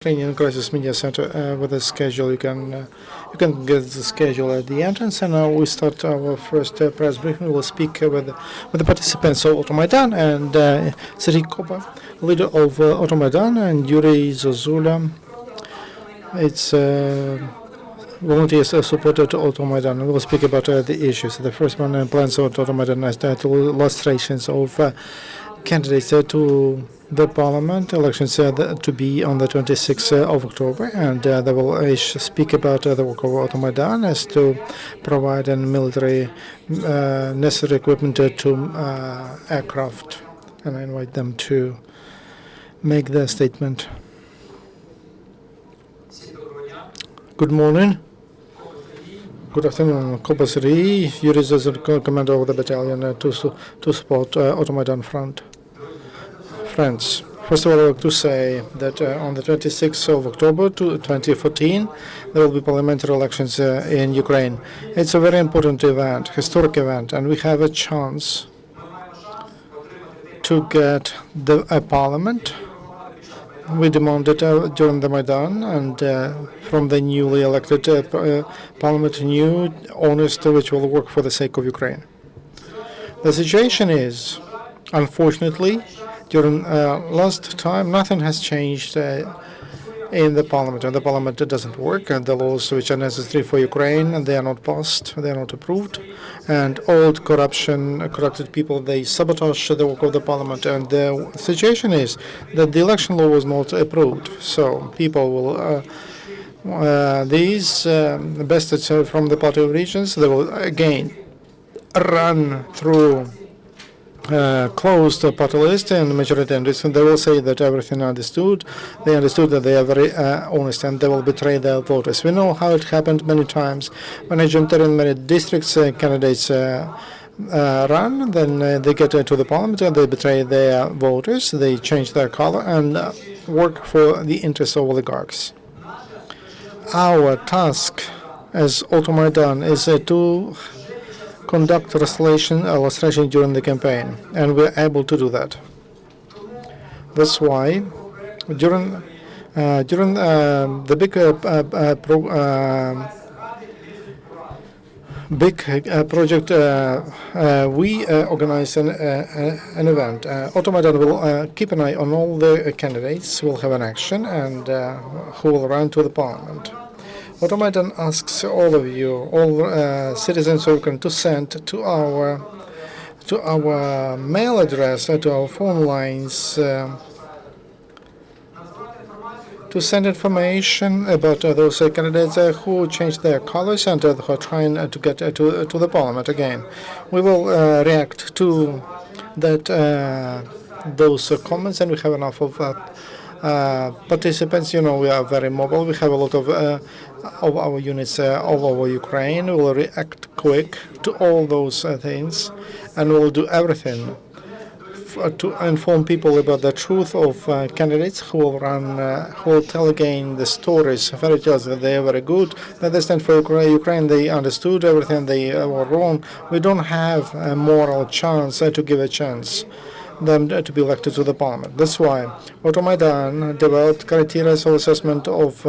Ukrainian Crisis Media Center with a schedule. You can get the schedule at the entrance, and now we start our first press briefing. We'll speak with the participants of AutoMaidan and Sergiy Koba, leader of AutoMaidan, and Yuryi Zozulia. It's volunteers supported AutoMaidan. We'll speak about the issues. The first one, plans of AutoMaidan as illustrations of candidates to the parliament elections to be on the 26th of October, and they will speak about the work of AutoMaidan as to provide military necessary equipment to aircraft, and I invite them to make their statement. Good morning. Good afternoon. Koba Sergiy, Yuryi Zozulia, commander of the battalion to support AutoMaidan front. Friends, first of all, I would like to say that on the 26th of October 2014, there will be parliamentary elections in Ukraine. It's a very important event, historic event, and we have a chance to get a parliament. We demanded during the Maidan and from the newly elected parliament, new, honest, which will work for the sake of Ukraine. The situation is, unfortunately, during last time, nothing has changed in the parliament. And the parliament doesn't work, and the laws which are necessary for Ukraine, they are not passed, they are not approved. And old corrupted people, they sabotage the work of the parliament. And the situation is that the election law was not approved. So people will, these bastards from the Party of Regions, they will again run through closed party list and majority and they will say that everything understood. They understood that they are very honest and they will betray their voters. We know how it happened many times. When many districts candidates run, then they get into the parliament and they betray their voters. They change their color and work for the interests of oligarchs. Our task as AutoMaidan is to conduct illustration during the campaign, and we're able to do that. That's why during the big project, we organize an event. AutoMaidan will keep an eye on all the candidates who will have an action and who will run to the parliament. AutoMaidan asks all of you, all citizens of Ukraine, to send to our mail address, to our phone lines, to send information about those candidates who changed their colors and who are trying to get to the parliament again. We will react to that those comments, and we have enough of participants. You know, we are very mobile. We have a lot of our units all over Ukraine. We will react quick to all those things, and we will do everything to inform people about the truth of candidates who will run, who will tell again the stories, fairy tales that they are very good, that they stand for Ukraine, they understood everything, they were wrong. We don't have a moral chance to give a chance them to be elected to the parliament. That's why AutoMaidan developed criteria of assessment of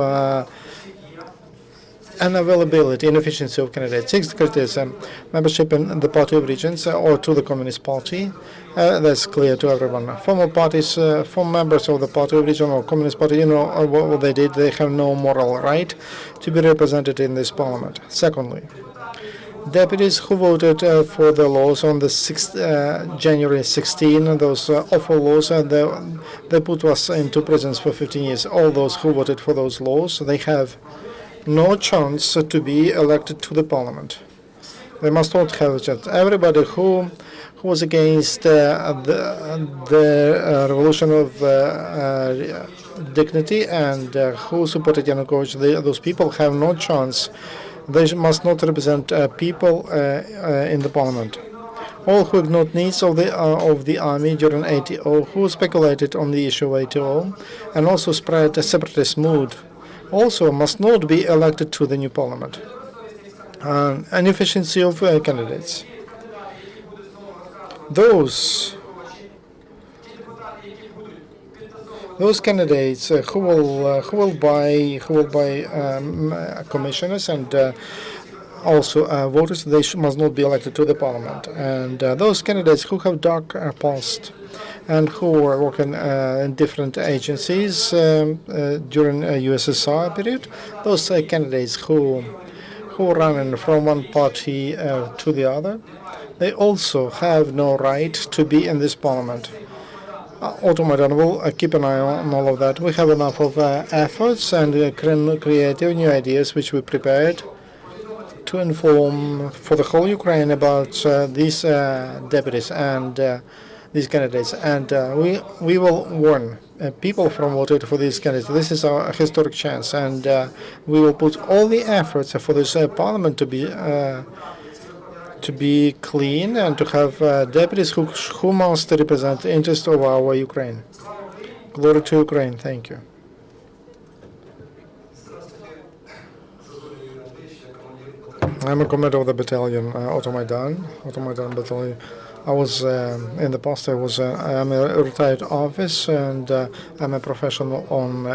unavailability and efficiency of candidates. 6 criteria: membership in the Party of Regions or to the Communist Party. That's clear to everyone. Former members of the Party of Region or Communist Party, you know what they did. They have no moral right to be represented in this parliament. Secondly, deputies who voted for the laws on the January 16, those awful laws, they put us into prisons for 15 years. All those who voted for those laws, they have no chance to be elected to the parliament. They must not have a chance. Everybody who was against the revolution of dignity and who supported Yanukovych, those people have no chance. They must not represent people in the parliament. All who ignored needs of the army during ATO, who speculated on the issue of ATO, and also spread a separatist mood, also must not be elected to the new parliament. And efficiency of candidates. Those those candidates who will buy commissioners and also voters, they must not be elected to the parliament. And those candidates who have dark past and who are working in different agencies during USSR period, those candidates who run from one party to the other, they also have no right to be in this parliament. AutoMaidan will keep an eye on all of that. We have enough of efforts and creative new ideas which we prepared to inform for the whole Ukraine about these deputies and these candidates. And we will warn people from voting for these candidates. This is our historic chance, and we will put all the efforts for this parliament to be clean and to have deputies who must represent the interest of our Ukraine. Glory to Ukraine. Thank you. I'm a commander of the battalion, AutoMaidan battalion. I was in the past. I'm a retired officer and I'm a professional on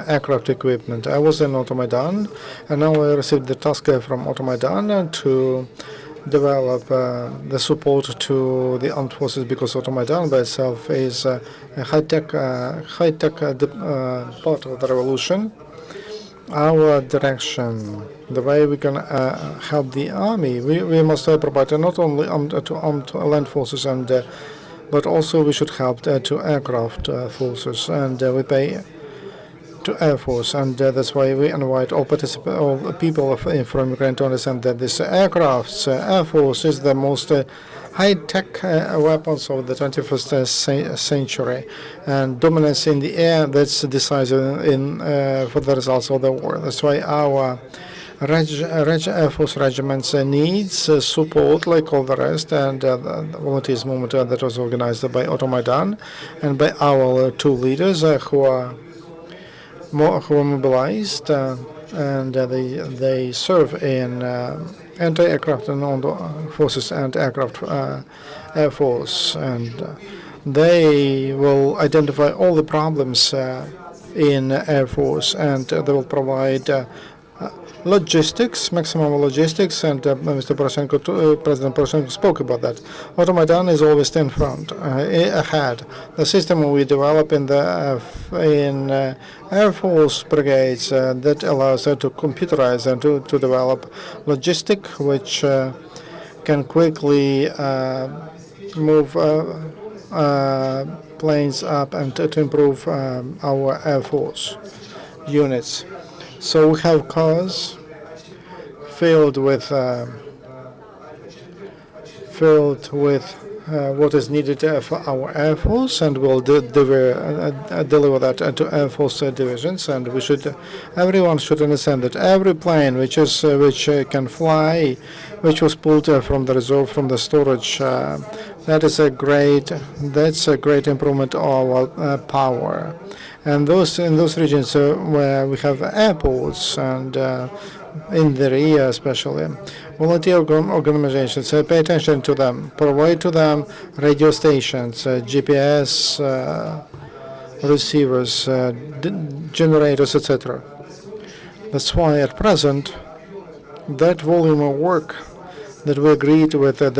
aircraft equipment. I was in AutoMaidan, and now I received the task from AutoMaidan to develop the support to the armed forces, because AutoMaidan by itself is a high-tech part of the revolution. Our direction, the way we can help the army, we must provide not only to armed land forces, and but also we should help to aircraft forces, and we pay to Air Force, and that's why we invite all people from Ukraine to understand that this Air Force is the most high-tech weapons of the 21st century, and dominance in the air, that's decisive for the results of the war. That's why our Air Force regiments needs support like all the rest, and the volunteers movement that was organized by AutoMaidan and by our two leaders who are mobilized, and they serve in anti-aircraft and forces and aircraft Air Force, and they will identify all the problems in Air Force, and they will provide logistics, maximum logistics, and President Poroshenko spoke about that. AutoMaidan is always in front, ahead. The system we develop in Air Force brigades that allows us to computerize and to develop logistic, which can quickly move planes up and to improve our Air Force units. So we have cars filled with what is needed for our Air Force, and we'll deliver that to Air Force divisions. And everyone should understand that every plane which can fly, which was pulled from the reserve, from the storage, that's a great improvement of our power. And in those regions where we have airports, and in the area especially, volunteer organizations, pay attention to them, provide to them radio stations, GPS receivers, generators, etc. That's why at present that volume of work that we agreed with the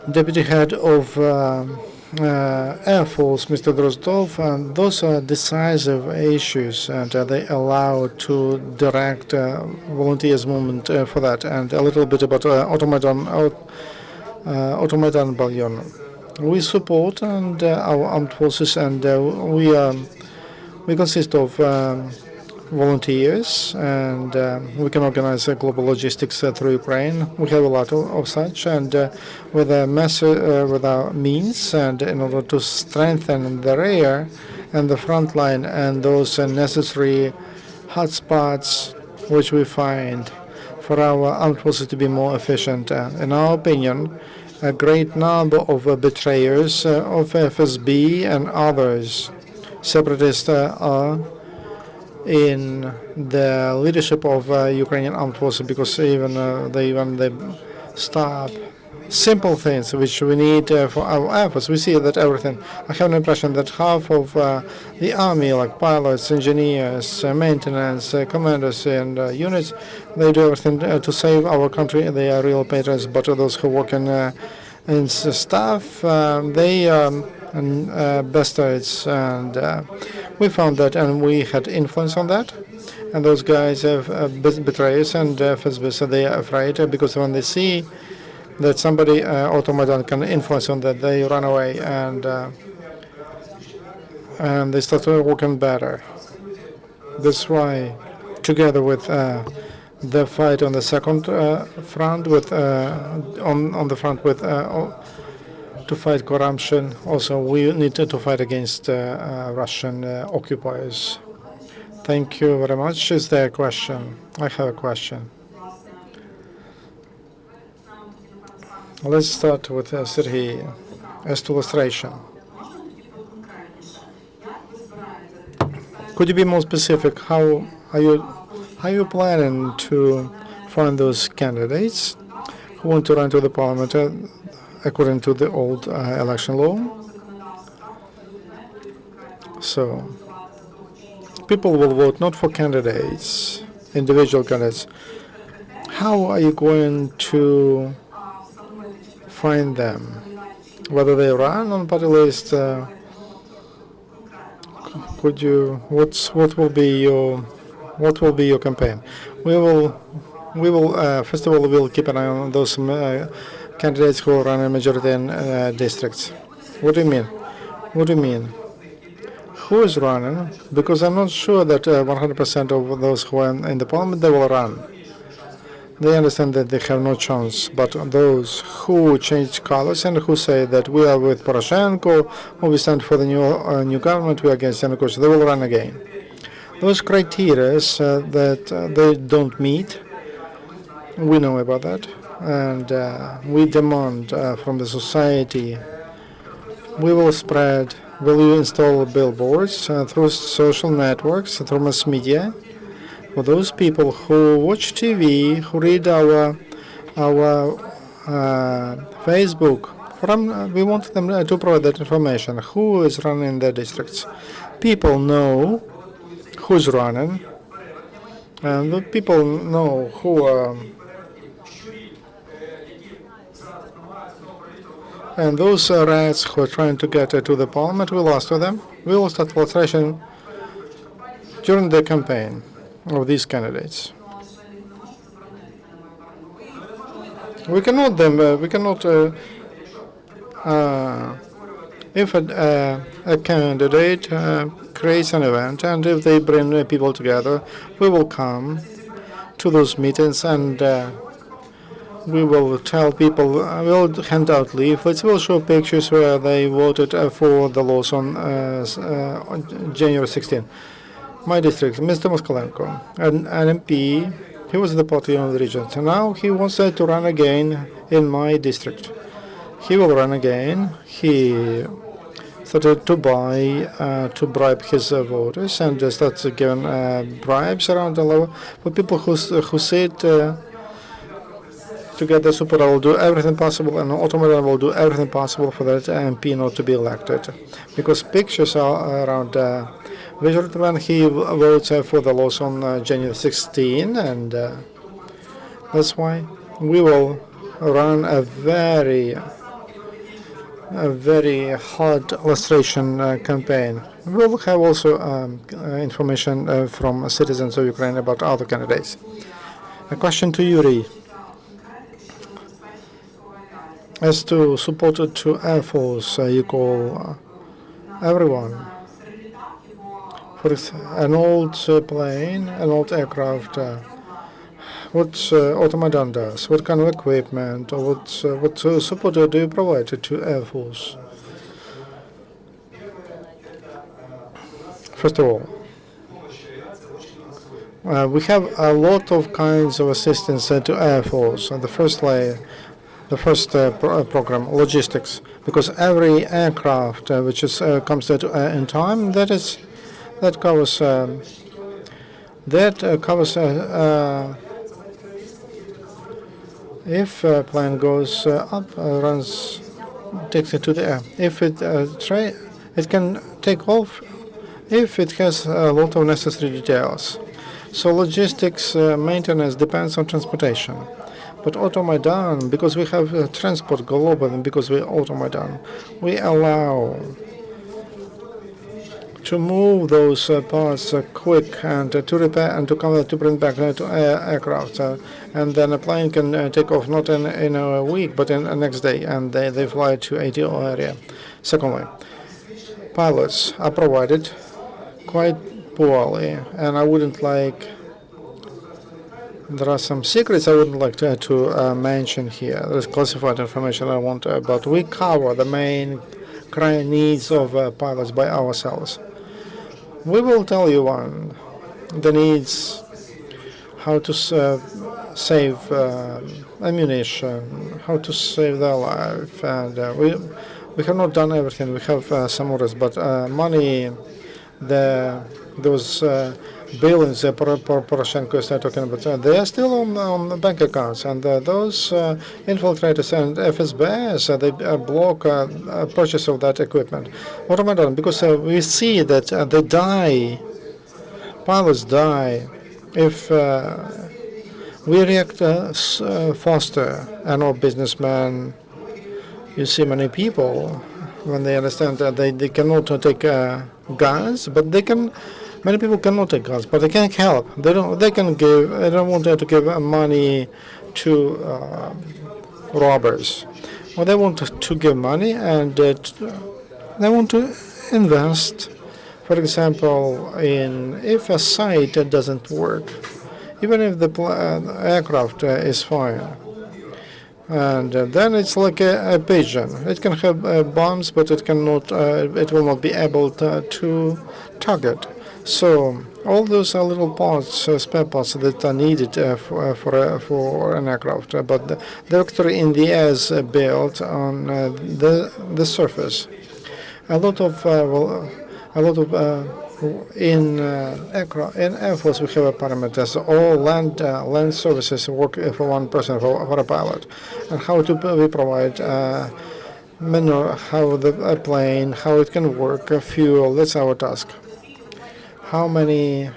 deputy head of Air Force, Mr. Drozdov, and those are decisive issues, and they allow to direct volunteers movement for that. And a little bit about AutoMaidan battalion. We support and our armed forces, and we consist of volunteers, and we can organize global logistics through Ukraine. We have a lot of such, and with our means, and in order to strengthen the rear and the front line and those necessary hotspots which we find for our armed forces to be more efficient. In our opinion, a great number of betrayers of FSB and others, separatists, are in the leadership of Ukrainian armed forces, because even they stop simple things which we need for our efforts. We see that everything. I have an impression that half of the army, like pilots, engineers, maintenance, commanders, and units, they do everything to save our country. They are real patriots. But those who work in staff, they bastards, and we found that, and we had influence on that. And those guys have betrayers and FSB, so they are afraid because when they see that somebody AutoMaidan can influence on that, they run away and they start working better. That's why, together with the fight on the second front, with on the front with to fight corruption, also we need to fight against Russian occupiers. Thank you very much. Is there a question? I have a question. Let's start with Sergiy as to illustration. Could you be more specific? How are you planning to find those candidates who want to run to the parliament according to the old election law? So people will vote not for candidates, individual candidates. How are you going to find them? Whether they run on party list, could you? What will be your campaign? We will first of all we'll keep an eye on those candidates who run in majority districts. What do you mean? What do you mean? Who is running? Because I'm not sure that 100% of those who are in the parliament they will run. They understand that they have no chance. But those who change colors and who say that we are with Poroshenko or we stand for the new government, we are against Yanukovych, they will run again. Those criteria that they don't meet, we know about that, and we demand from the society. We will spread. Will you install billboards through social networks, through mass media, for those people who watch TV, who read our Facebook? We want them to provide that information. Who is running their districts? People know who's running, and the people know who. And those rats who are trying to get to the parliament, we lost to them. We will start filtration during the campaign of these candidates. We cannot if a candidate creates an event and if they bring people together, we will come to those meetings and we will tell people, we'll hand out leaflets, we'll show pictures where they voted for the laws on January 16. My district, Mr. Moskalenko, an MP, he was the party of the region. Now he wants to run again in my district. He will run again. He started to bribe his voters and starts giving bribes around the level for people who sit to get the support. I will do everything possible, and AutoMaidan will do everything possible for that MP not to be elected, because pictures are around visually when he votes for the laws on January 16, and that's why we will run a very hard illustration campaign. We will have also information from citizens of Ukraine about other candidates. A question to Yuryi. As to support to Air Force, you call everyone. For an old plane, an old aircraft, what AutoMaidan does, what kind of equipment, or what support do you provide to Air Force? First of all, we have a lot of kinds of assistance to Air Force. On the first layer, the first program, logistics, because every aircraft which comes in time, that covers If a plane goes up, runs, takes it to the air. If it can take off if it has a lot of necessary details. So logistics maintenance depends on transportation. But AutoMaidan, because we have transport global and because we AutoMaidan, we allow to move those parts quick and to repair and to come to bring back to aircraft. And then a plane can take off not in a week but in the next day, and they fly to ATO area. Secondly, pilots are provided quite poorly, and I wouldn't like. There are some secrets I wouldn't like to mention here. There's classified information I want, but we cover the main needs of pilots by ourselves. We will tell you the needs, how to save ammunition, how to save their life, and we have not done everything. We have some orders, but money, those billions Poroshenko is talking about, they are still on the bank accounts, and those infiltrators and FSBs, they block purchase of that equipment. What am I doing? Because we see that they die, pilots die, if we react faster. And all businessmen, you see many people, when they understand that they cannot take guns, but they can. Many people cannot take guns, but they can help. They don't. They can give. They don't want to give money to robbers. Well, they want to give money, and they want to invest. For example, if a site doesn't work, even if the aircraft is fine, and then it's like a pigeon. It can have bombs, but it cannot. It will not be able to target. So all those are little parts, spare parts that are needed for an aircraft. But the directory in the air is built on the surface. A lot of in Air Force we have parameters. All land services work for one person, for a pilot, and how we provide manure, how the plane, how it can work, fuel. That's our task. How many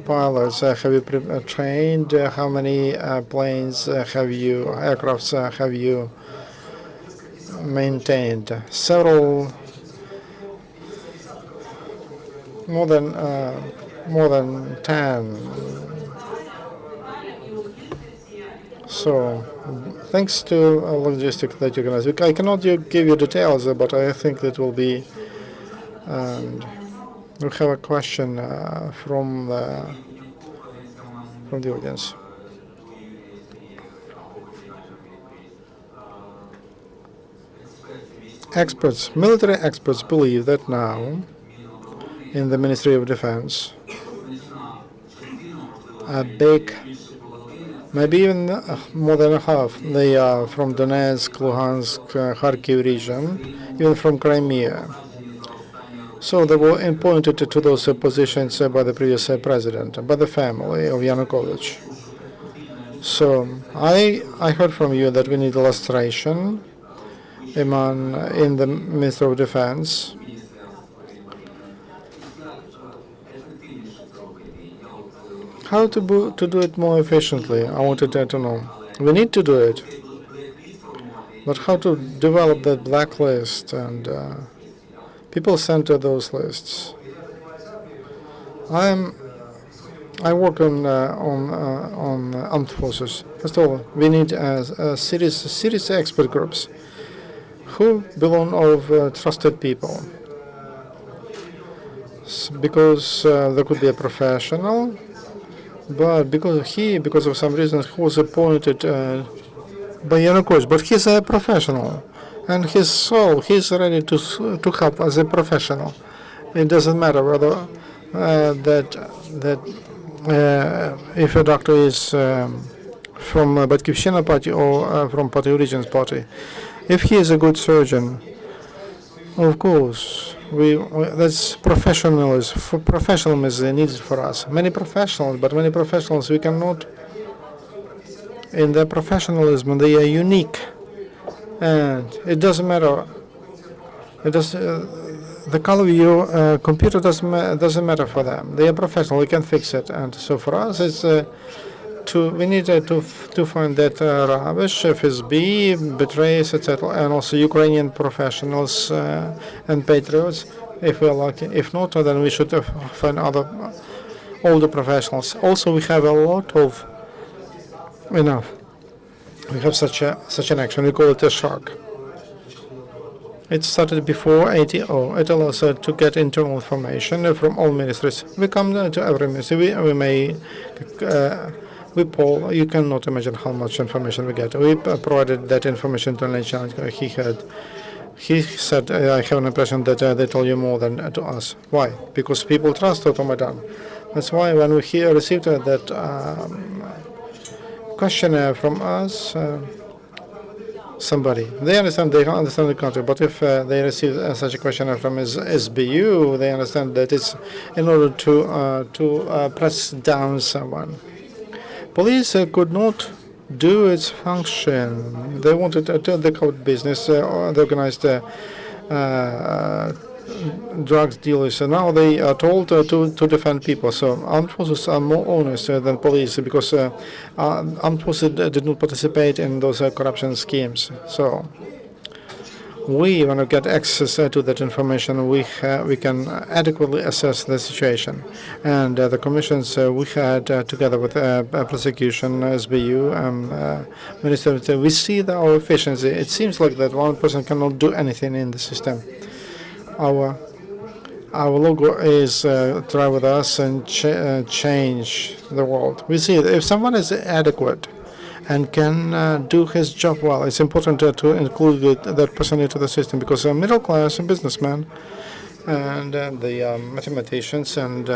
pilots have you trained? How many planes aircrafts have you maintained? Several, more than 10. So, thanks to logistics that you organize. I cannot give you details, but I think that will be. We have a question from the audience. Military experts believe that now, in the Ministry of Defense, a big, maybe even more than half, they are from Donetsk, Luhansk, Kharkiv region, even from Crimea. So they were appointed to those positions by the previous president, by the family of Yanukovych. So I heard from you that we need illustration in the Ministry of Defense. How to do it more efficiently, I wanted to know. We need to do it, but how to develop that blacklist and people send those lists. I work on armed forces. First of all, we need a series expert groups who belong of trusted people. Because there could be a professional, but because of some reason he was appointed by Yanukovych, but he's a professional. And his soul, he's ready to help as a professional. It doesn't matter whether if a doctor is from Batkivshchina party or from Party Origins party. If he is a good surgeon, of course, that's professionalism. Professionalism is needed for us. Many professionals we cannot in their professionalism. They are unique, and it doesn't matter. The color of your computer doesn't matter for them. They are professional. We can fix it. And so for us, it's we need to find that rubbish, FSB, betrays, etc., and also Ukrainian professionals and patriots, if we're lucky. If not, then we should find other older professionals. Also, we have a lot of enough. We have such an action. We call it a shark. It started before ATO. It allows us to get internal information from all ministries. We come to every ministry. We poll. You cannot imagine how much information we get. We provided that information to Lechak. He said, I have an impression that they told you more than to us. Why? Because people trust AutoMaidan. That's why when we received that questionnaire from us, somebody, they understand the country, but if they receive such a questionnaire from SBU, they understand that it's in order to press down someone. Police could not do its function. They wanted to take out business, the organized drugs dealers. And now they are told to defend people. So armed forces are more honest than police because armed forces did not participate in those corruption schemes. So we, when we get access to that information, we can adequately assess the situation. And the commissions we had together with prosecution, SBU, Minister, we see our efficiency. It seems like that one person cannot do anything in the system. Our logo is try with us and change the world. We see that if someone is adequate and can do his job well, it's important to include that person into the system, because a middle class and businessmen and the mathematicians, and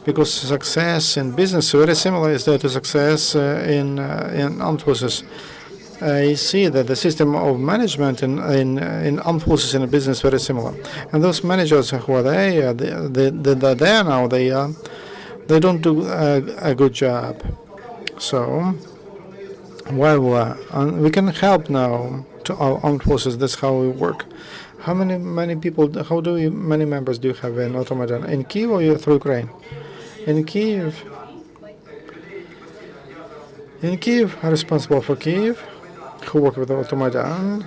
because success in business very similar is to success in armed forces. I see that the system of management in armed forces and business very similar, and those managers who are there, they're there now. They don't do a good job. So while we can help now to our armed forces, that's how we work. How many people? Many members do you have in AutoMaidan? In Kyiv or through Ukraine? In Kyiv. In Kyiv, are responsible for Kyiv, who work with AutoMaidan,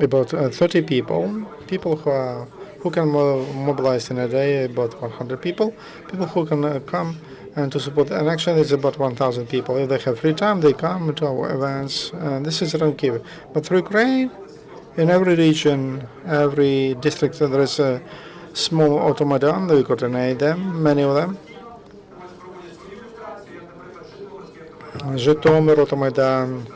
about 30 people who can mobilize in a day, about 100 people who can come and to support an action is about 1,000 people. If they have free time, they come to our events. This is around Kyiv. But through Ukraine, in every region, every district, there is a small AutoMaidan. We coordinate them, many of them. Zhytomyr, AutoMaidan,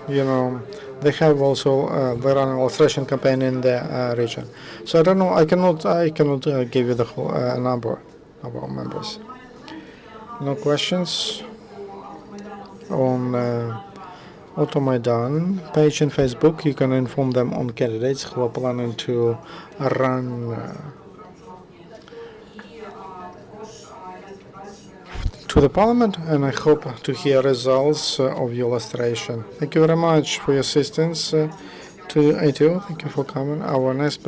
they have also they run an illustration campaign in the region. So I don't know. I cannot give you the whole number of our members. No questions on AutoMaidan page in Facebook. You can inform them on candidates who are planning to run to the parliament, and I hope to hear results of your illustration. Thank you very much for your assistance to ATO. Thank you for coming. Our next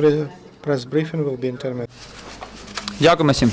press briefing will be in 10 minutes. Дякуємо всім.